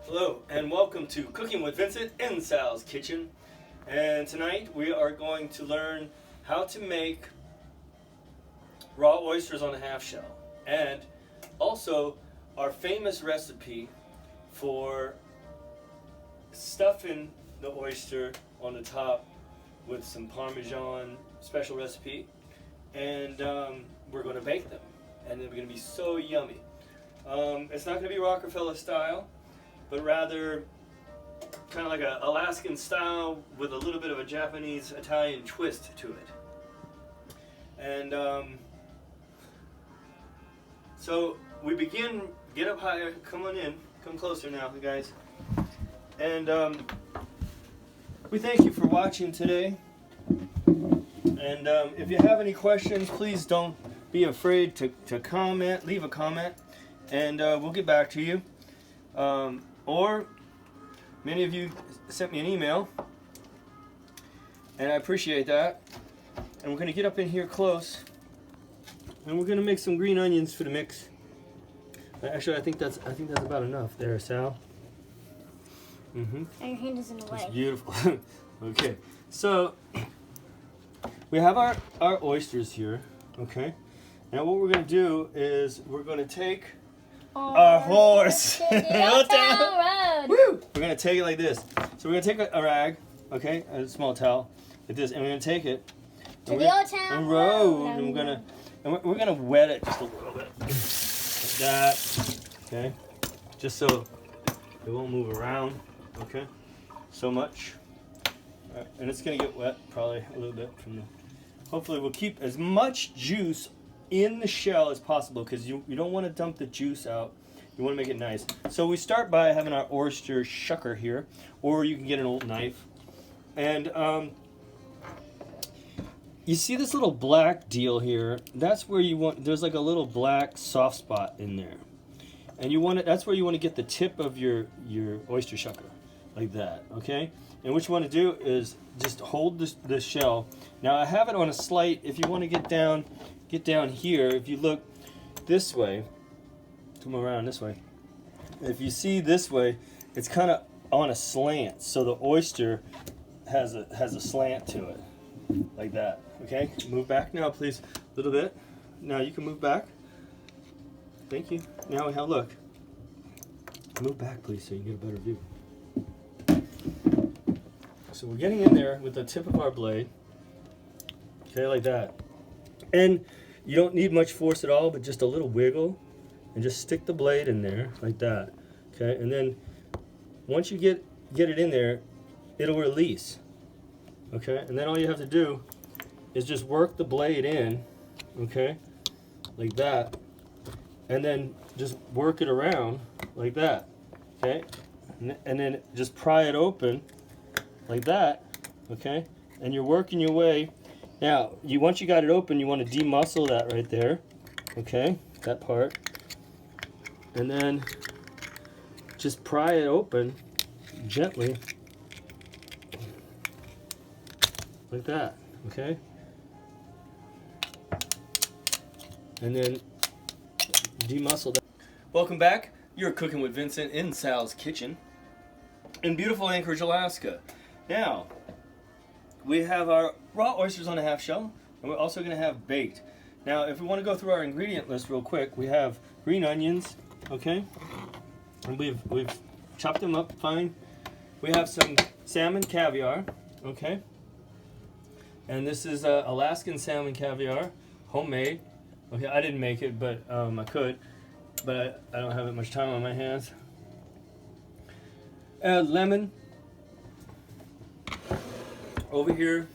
Hello and welcome to Cooking with Vincent in Sal's Kitchen, and tonight we are going to learn how to make raw oysters on a half shell, and also our famous recipe for stuffing the oyster on the top with some Parmesan special recipe, and we're going to bake them, and they're going to be so yummy. It's not going to be Rockefeller style, but rather kind of like an Alaskan style with a little bit of a Japanese Italian twist to it. And so we begin, get up higher, come on in, come closer now, guys. And we thank you for watching today. And if you have any questions, please don't be afraid to comment, leave a comment, and we'll get back to you. Or many of you sent me an email, and I appreciate that. And we're going to get up in here close, and we're going to make some green onions for the mix. Actually, I think that's about enough there, Sal. And your hand is in the way. That's beautiful. Okay, so we have our oysters here. Okay, now what we're going to do is we're going to take our horse. Woo! We're going to take it like this. So we're going to take a rag, okay, a small towel, like this, and we're going to take it To the old town road. and we're gonna wet it just a little bit, like that, okay, just so it won't move around, okay, so much. All right, and it's gonna get wet probably a little bit from the. Hopefully, we'll keep as much juice in the shell as possible, because you don't want to dump the juice out. You want to make it nice. So we start by having our oyster shucker here, or you can get an old knife, and you see this little black deal here? That's where you want, there's like a little black soft spot in there. And you want it, that's where you want to get the tip of your oyster shucker, like that, okay? And what you want to do is just hold this shell. Now I have it on a slight, if you want to get down here, if you look this way, come around this way. If you see this way, it's kind of on a slant, so the oyster has a slant to it, like that. Okay, move back now, please, a little bit. Now you can move back. Thank you. Now we have, look. Move back, please, so you can get a better view. So we're getting in there with the tip of our blade. Okay, like that. And you don't need much force at all, but just a little wiggle, and just stick the blade in there, like that. Okay, and then once you get it in there, it'll release. Okay, and then all you have to do is just work the blade in, okay, like that, and then just work it around like that, okay, and then just pry it open like that, okay, and you're working your way. Now, once you got it open, you want to demuscle that right there, okay, that part, and then just pry it open gently like that, okay? And then demuscle that. Welcome back. You're cooking with Vincent in Sal's Kitchen in beautiful Anchorage, Alaska. Now, we have our raw oysters on a half shell, and we're also going to have baked. Now, if we want to go through our ingredient list real quick, we have green onions, okay? And we've chopped them up fine. We have some salmon caviar, okay? And this is Alaskan salmon caviar, homemade. Okay, I didn't make it, but I could. But I don't have that much time on my hands. Lemon. Over here.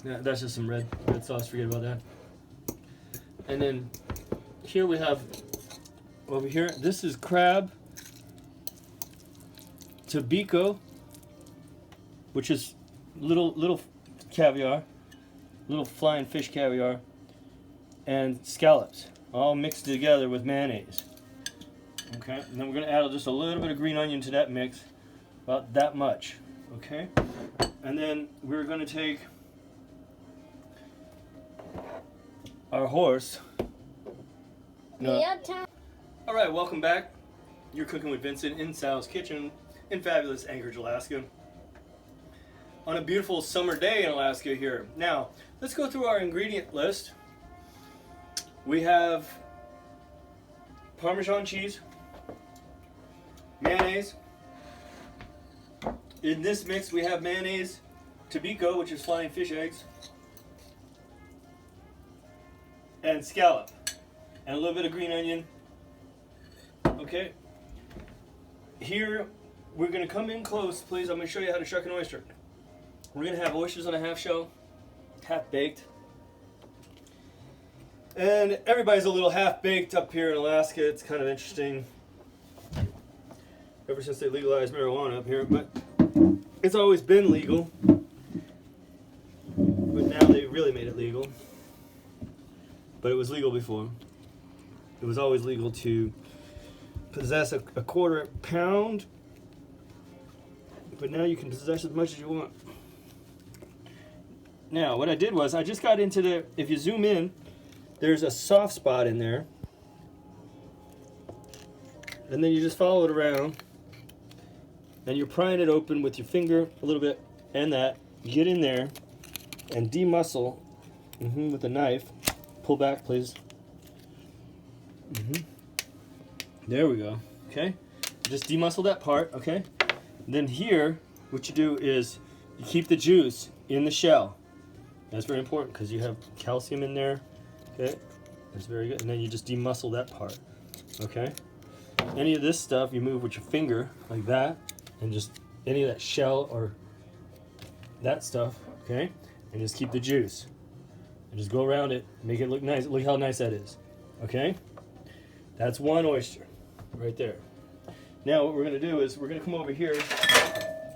Yeah, that's just some red sauce, forget about that. And then here we have over here. This is crab tabico, which is little caviar, little flying fish caviar, and scallops, all mixed together with mayonnaise. Okay, and then we're going to add just a little bit of green onion to that mix, about that much. Okay, and then we're going to take our horse. All right, welcome back. You're cooking with Vincent in Sal's kitchen in fabulous Anchorage, Alaska, on a beautiful summer day in Alaska here. Now, let's go through our ingredient list. We have Parmesan cheese, mayonnaise. In this mix, we have mayonnaise, tabico, which is flying fish eggs, and scallop, and a little bit of green onion. Okay. Here, we're going to come in close, please. I'm going to show you how to shuck an oyster. We're going to have oysters on a half shell, half baked. And everybody's a little half baked up here in Alaska. It's kind of interesting. Ever since they legalized marijuana up here, but it's always been legal. But now they really made it legal. But it was legal before. It was always legal to possess a quarter pound, but now you can possess as much as you want. Now, what I did was I just got into the, if you zoom in, there's a soft spot in there, and then you just follow it around, and you're prying it open with your finger a little bit, and that, get in there, and demuscle with a knife. Pull back, please. There we go. Okay, just demuscle that part. Okay, then here, what you do is you keep the juice in the shell. That's very important because you have calcium in there. Okay, that's very good. And then you just demuscle that part. Okay, any of this stuff you move with your finger like that, and just any of that shell or that stuff. Okay, and just keep the juice and just go around it, make it look nice. Look how nice that is. Okay, that's one oyster right there. Now what we're going to do is we're going to come over here,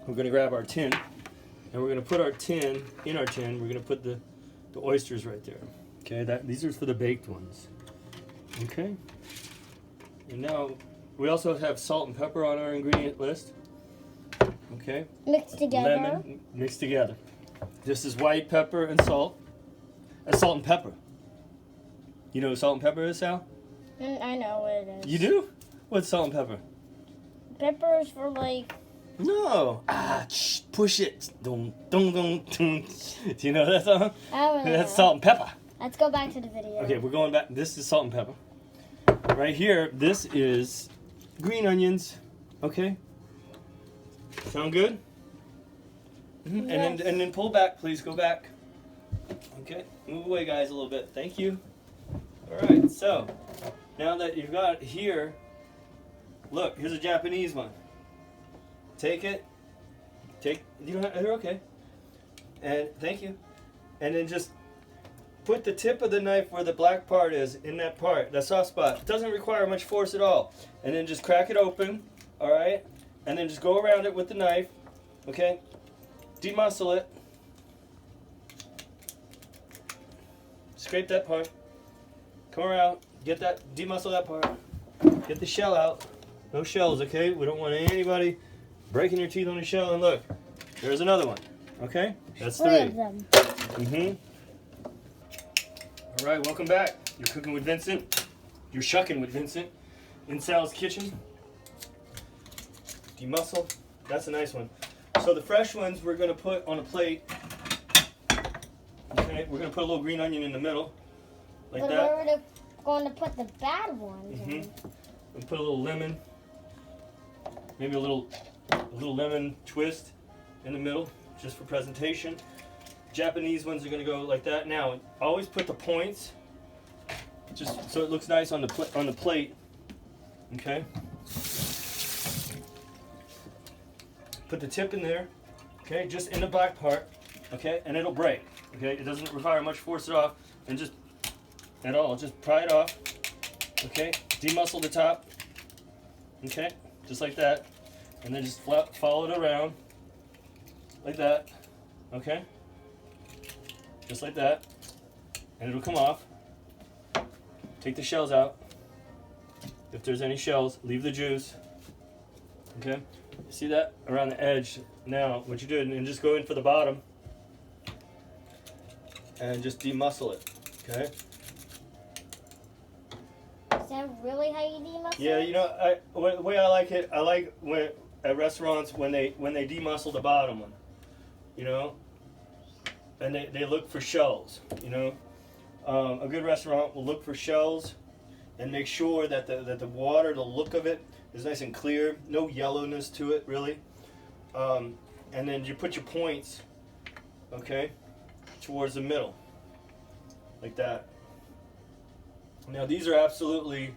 we're going to grab our tin, and we're going to put our tin, in our tin, we're going to put the oysters right there. Okay, these are for the baked ones. Okay, and now we also have salt and pepper on our ingredient list. Okay, mixed together. Lemon mixed together. This is white pepper and salt. That's salt and pepper. You know what salt and pepper is, Sal? I know what it is. You do? What's salt and pepper? Pepper is for like... No. Push it. Dum, dum, dum, dum. Do you know that song? That's salt and pepper. Let's go back to the video. Okay, we're going back. This is salt and pepper. Right here, this is green onions. Okay. Sound good? Yes. And then pull back, please. Go back. Okay. Move away, guys, a little bit. Thank you. All right. So now that you've got it here, look. Here's a Japanese one. Take it. You don't have. You're okay. And thank you. And then just put the tip of the knife where the black part is, in that part, that soft spot. It doesn't require much force at all. And then just crack it open. All right. And then just go around it with the knife. Okay. Demuscle it. Scrape that part. Come around. Get that. Demuscle that part. Get the shell out. No shells, okay? We don't want anybody breaking your teeth on the shell. And look, there's another one. Okay? That's 3 of them. All right, welcome back. You're cooking with Vincent. You're shucking with Vincent in Sal's kitchen. Demuscle. That's a nice one. So the fresh ones we're going to put on a plate. Okay, we're going to put a little green onion in the middle, like that. But we're going to put the bad ones in. And put a little lemon, maybe a little lemon twist in the middle, just for presentation. Japanese ones are going to go like that. Now, always put the points, just so it looks nice on the plate. Okay. Put the tip in there. Okay, just in the black part. Okay, and it'll break. Okay, it doesn't require much force it off, and just at all. Just pry it off. Okay, demuscle the top, okay, just like that, and then just follow it around, like that, okay, just like that, and it'll come off. Take the shells out. If there's any shells, leave the juice, okay. See that around the edge? Now, what you do, and just go in for the bottom, and just demuscle it, okay. Is that really how you demuscle? Yeah, you know, the way I like it, I like when at restaurants when they demuscle the bottom one, you know, and they look for shells, you know. A good restaurant will look for shells and make sure that the water, the look of it, is nice and clear, no yellowness to it really. And then you put your points, okay, towards the middle, like that. Now these are absolutely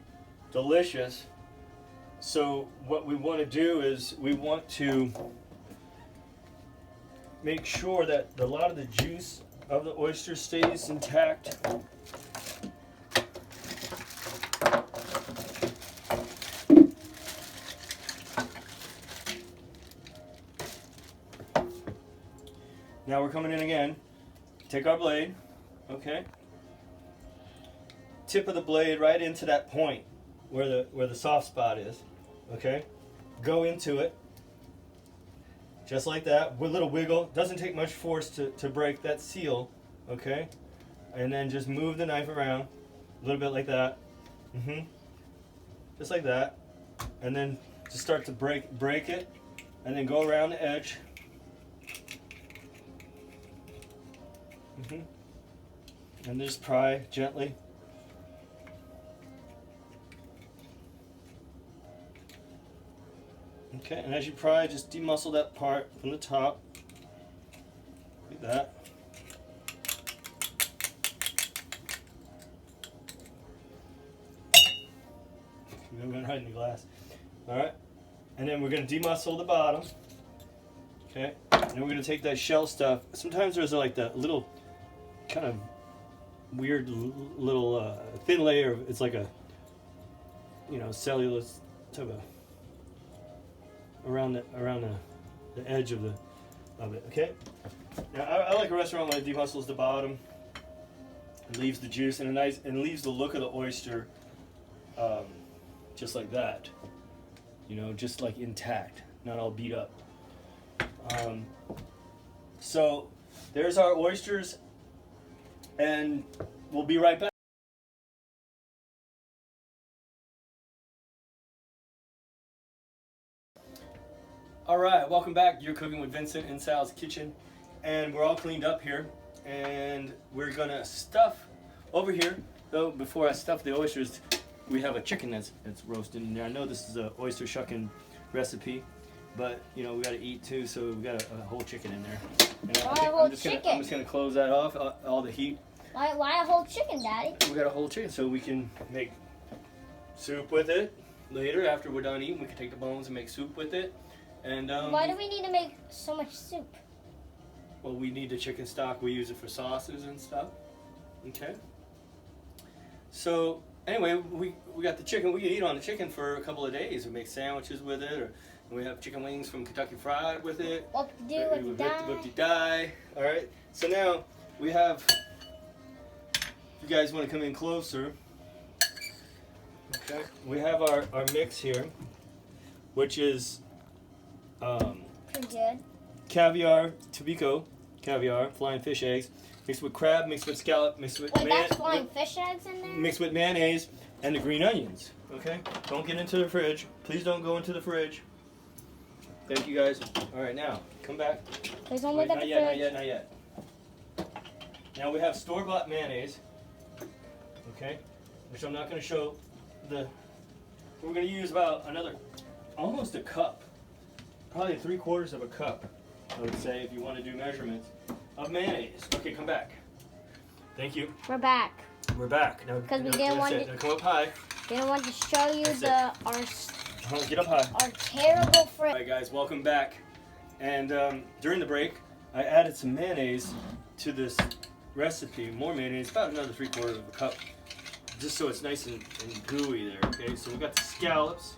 delicious. So what we want to do is we want to make sure that a lot of the juice of the oyster stays intact. Now we're coming in again. Take our blade, okay? Tip of the blade right into that point where the soft spot is, okay? Go into it, just like that, with a little wiggle. Doesn't take much force to break that seal, okay? And then just move the knife around a little bit like that, just like that, and then just start to break it, and then go around the edge. And just pry gently. Okay, and as you pry, just demuscle that part from the top, like that. I'm going to hide in the glass. All right, and then we're going to demuscle the bottom. Okay, and then we're going to take that shell stuff. Sometimes there's like that little kind of weird little thin layer. It's like a, you know, cellulose type of around the edge of it. Okay. Now I like a restaurant when it demuscles the bottom, and leaves the juice and leaves the look of the oyster, just like that. You know, just like intact, not all beat up. So there's our oysters, and we'll be right back. All right, welcome back. You're cooking with Vincent in Sal's kitchen, and we're all cleaned up here, and we're gonna stuff over here. Though before I stuff the oysters, we have a chicken that's roasted in there. I know this is a oyster shuckin recipe, but you know we got to eat too, so we've got a whole chicken in there. And I'm just gonna close that off, all the heat. Why a whole chicken, Daddy? We got a whole chicken, so we can make soup with it later. After we're done eating, we can take the bones and make soup with it. And why do we need to make so much soup? Well, we need the chicken stock. We use it for sauces and stuff. Okay. So anyway, we got the chicken. We can eat on the chicken for a couple of days. We make sandwiches with it, or we have chicken wings from Kentucky Fried with it. Whoop-de-doo. All right. So now we have. If you guys want to come in closer, okay. We have our mix here, which is pretty good. Caviar, Tubico, caviar, flying fish eggs, mixed with crab, mixed with scallop, mixed with that's flying fish eggs in there? Mixed with mayonnaise and the green onions. Okay? Don't get into the fridge. Please don't go into the fridge. Thank you guys. Alright, now, come back. Please don't look at the fridge. Not yet. Now we have store-bought mayonnaise. Okay? Which I'm not going to show the... We're going to use about almost a cup. Probably 3/4 of a cup, I would say, if you want to do measurements, of mayonnaise. Okay, come back. Thank you. We're back. We're back. Now, because we didn't want to come up high. Didn't want to show you get up high. Our terrible fridge. All right, guys, welcome back. And during the break, I added some mayonnaise to this recipe. More mayonnaise, about another 3/4 of a cup. just so it's nice and gooey there. Okay, so we got the scallops,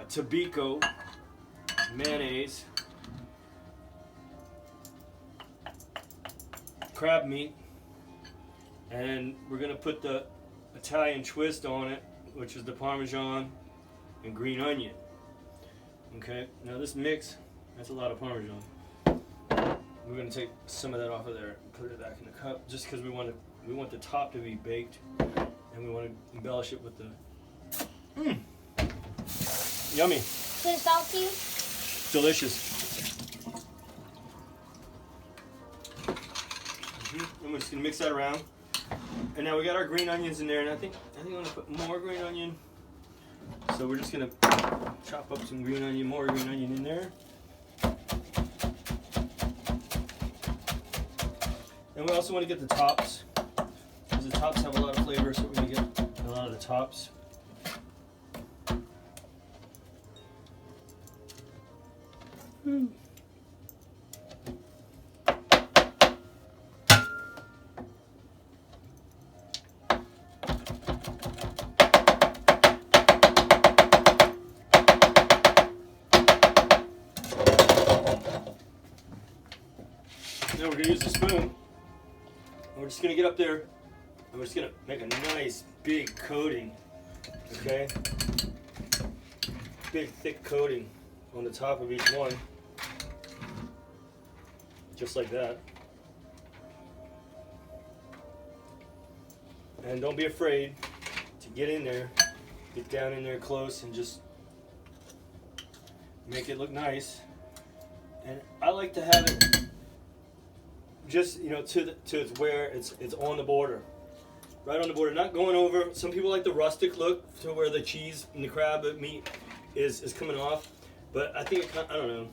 tobacco, mayonnaise, crab meat, and we're gonna put the Italian twist on it, which is the Parmesan and green onion. Okay, now this mix, that's a lot of Parmesan. We're gonna take some of that off of there and put it back in the cup, just because we want the top to be baked, and we want to embellish it with the yummy. Is it salty? Delicious. And we're just gonna mix that around. And now we got our green onions in there, and I think I'm gonna put more green onion. So we're just gonna chop up some green onion, more green onion in there. And we also want to get the tops, because the tops have a lot of flavor, so we're gonna get a lot of the tops. Now we're gonna use the spoon, and we're just gonna get up there, and we're just gonna make a nice big coating, okay? Big thick coating on the top of each one, just like that. And don't be afraid to get in there, get down in there close, and just make it look nice. And I like to have it just, you know, to where it's on the border, right on the border, not going over. Some people like the rustic look to where the cheese and the crab meat is coming off, but I think I don't know.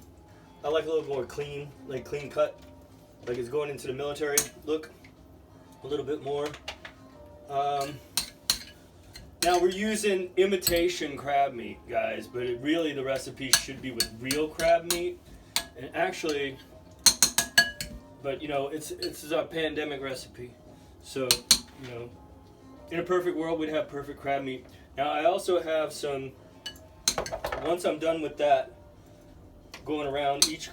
I like a little more clean, like clean cut, like it's going into the military look a little bit more. Now we're using imitation crab meat, guys, but really the recipe should be with real crab meat, and actually. But you know, it's a pandemic recipe, so you know, in a perfect world we'd have perfect crab meat. Now I also have some. Once I'm done with that, going around each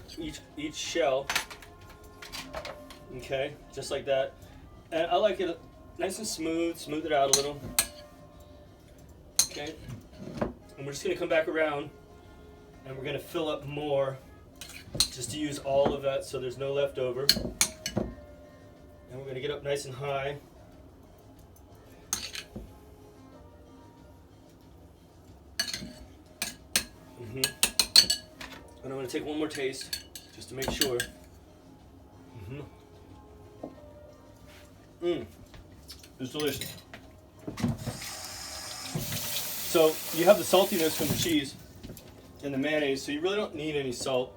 shell. Okay, just like that, and I like it nice and smooth it out a little. Okay, and we're just gonna come back around, and we're gonna fill up more. Just to use all of that so there's no leftover. And we're going to get up nice and high. And I'm going to take one more taste just to make sure. It's delicious. So you have the saltiness from the cheese and the mayonnaise, so you really don't need any salt.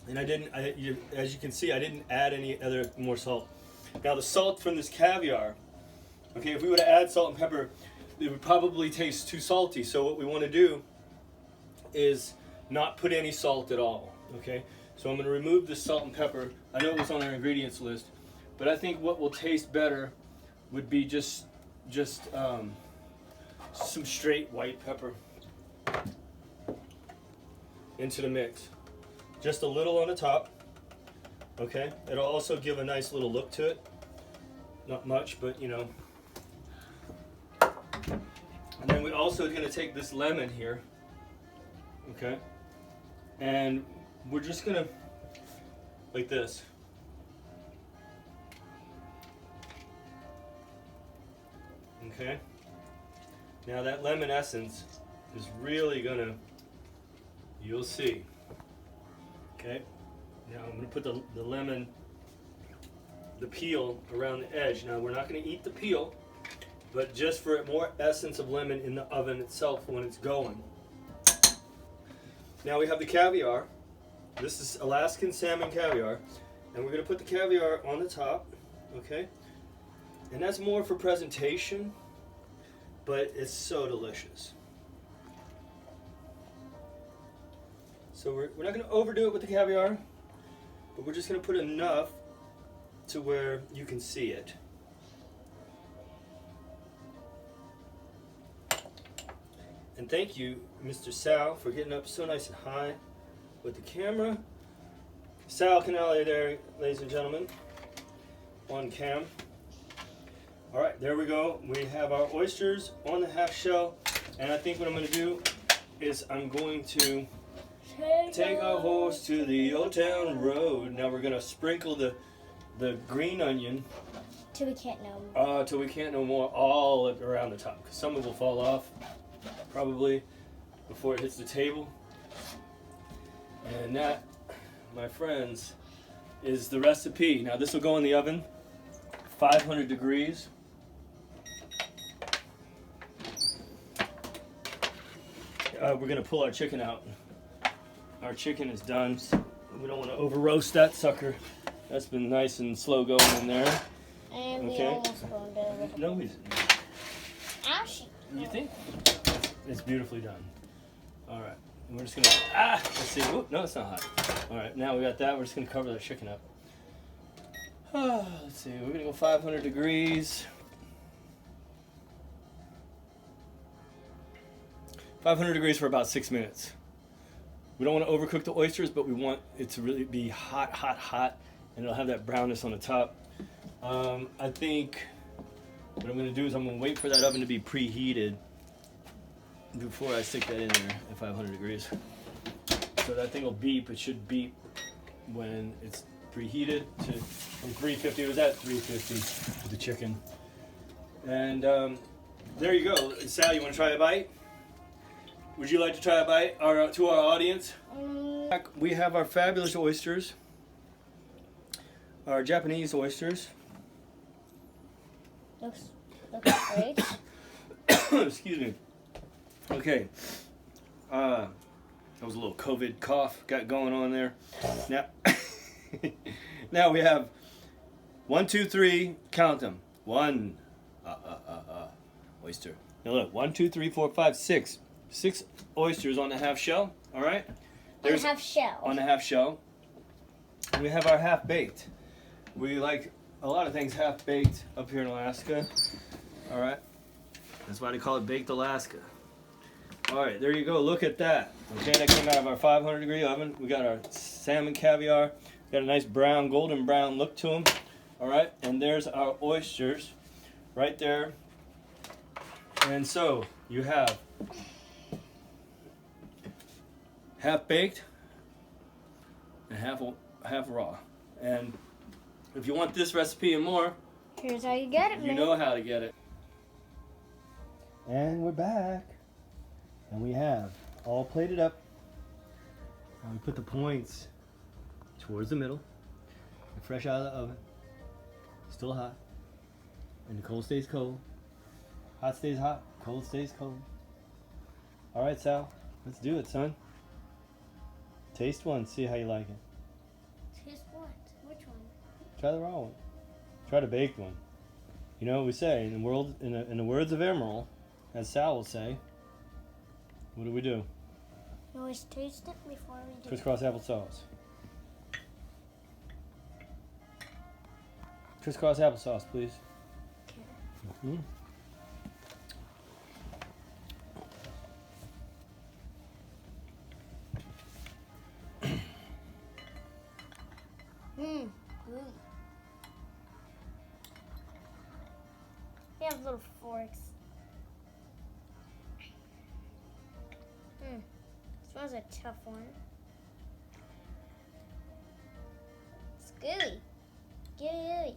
And as you can see, I didn't add any other more salt. Now the salt from this caviar, okay, if we were to add salt and pepper, it would probably taste too salty. So what we want to do is not put any salt at all, okay? So I'm going to remove the salt and pepper. I know it was on our ingredients list, but I think what will taste better would be just some straight white pepper into the mix. Just a little on the top, okay? It'll also give a nice little look to it. Not much, but you know. And then we're also going to take this lemon here, okay? And we're just going to, like this. Okay? Now that lemon essence is really going to, you'll see. Okay, now I'm going to put the lemon, the peel around the edge. Now we're not going to eat the peel, but just for more essence of lemon in the oven itself when it's going. Now we have the caviar. This is Alaskan salmon caviar, and we're going to put the caviar on the top, okay? And that's more for presentation, but it's so delicious. So we're not going to overdo it with the caviar, but we're just going to put enough to where you can see it. And thank you, Mr. Sal, for getting up so nice and high with the camera. Sal Canale there, ladies and gentlemen, on cam. All right, there we go. We have our oysters on the half shell. And I think what I'm going to do is I'm going to take our horse to the old town road. Now we're going to sprinkle the green onion Till we can't know. till we can't no more, all around the top. Because some of it will fall off probably before it hits the table. And that, my friends, is the recipe. Now this will go in the oven, 500 degrees. We're gonna pull our chicken out. Our chicken is done. So we don't want to over roast that sucker. That's been nice and slow going in there. And we Okay. almost burned it a little. No, he's. Ouchie. You think? It's beautifully done. All right. And we're just gonna. Let's see. Oop, no, it's not hot. All right. Now we got that. We're just gonna cover that chicken up. Let's see. We're gonna go 500 degrees. 500 degrees for about 6 minutes. We don't want to overcook the oysters, but we want it to really be hot, hot, hot, and it'll have that brownness on the top. I think what I'm going to do is I'm going to wait for that oven to be preheated before I stick that in there at 500 degrees. So that thing will beep. It should beep when it's preheated to from 350. It was at 350 with the chicken. And there you go. Sal, you want to try a bite? Would you like to try a bite to our audience? We have our fabulous oysters, our Japanese oysters. Looks great. Excuse me. Okay. That was a little COVID cough got going on there. Now, now we have 1, 2, 3. Count them. 1. Oyster. Now look. 1, 2, 3, 4, 5, 6. 6 oysters on the half shell. All right. On the half shell. On the half shell. We have our half baked. We like a lot of things half baked up here in Alaska. All right. That's why they call it baked Alaska. All right, there you go. Look at that. Okay, that came out of our 500 degree oven. We got our salmon caviar. Got a nice brown, golden brown look to them. All right, and there's our oysters right there. And so you have half baked and half raw. And if you want this recipe and more, here's how you get it, you man. know how to get it. And we're back. And we have all plated up. And we put the points towards the middle. They're fresh out of the oven. Still hot. And the cold stays cold. Hot stays hot. Cold stays cold. All right, Sal. Let's do it, son. Taste one. See how you like it. Taste what? Which one? Try the raw one. Try the baked one. You know what we say in the words of Emerald, as Sal will say. What do we do? You always taste it before we do. Crisscross applesauce. Crisscross applesauce, please. Okay. They have little forks. This was a tough one. It's gooey. Gooey.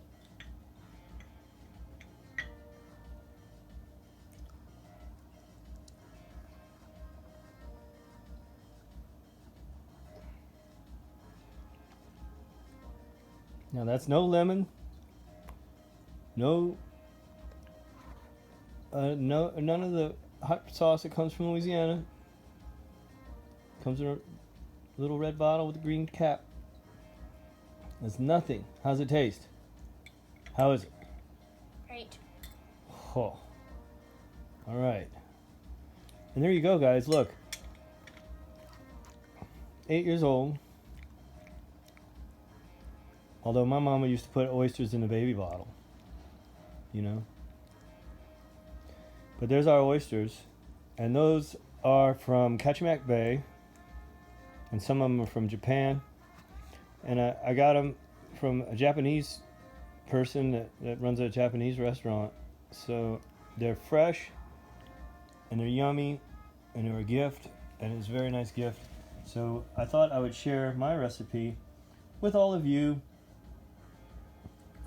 Now that's no lemon. No. None of the hot sauce that comes from Louisiana. Comes in a little red bottle with a green cap. That's nothing. How's it taste? How is it? Great. Oh. All right. And there you go, guys. Look. 8 years old. Although my mama used to put oysters in a baby bottle. You know. But there's our oysters. And those are from Kachimak Bay, and some of them are from Japan. And I got them from a Japanese person that runs a Japanese restaurant. So they're fresh, and they're yummy, and they're a gift, and it's a very nice gift. So I thought I would share my recipe with all of you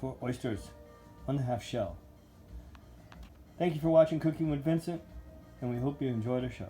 for oysters on the half shell. Thank you for watching Cooking with Vincent, and we hope you enjoyed our show.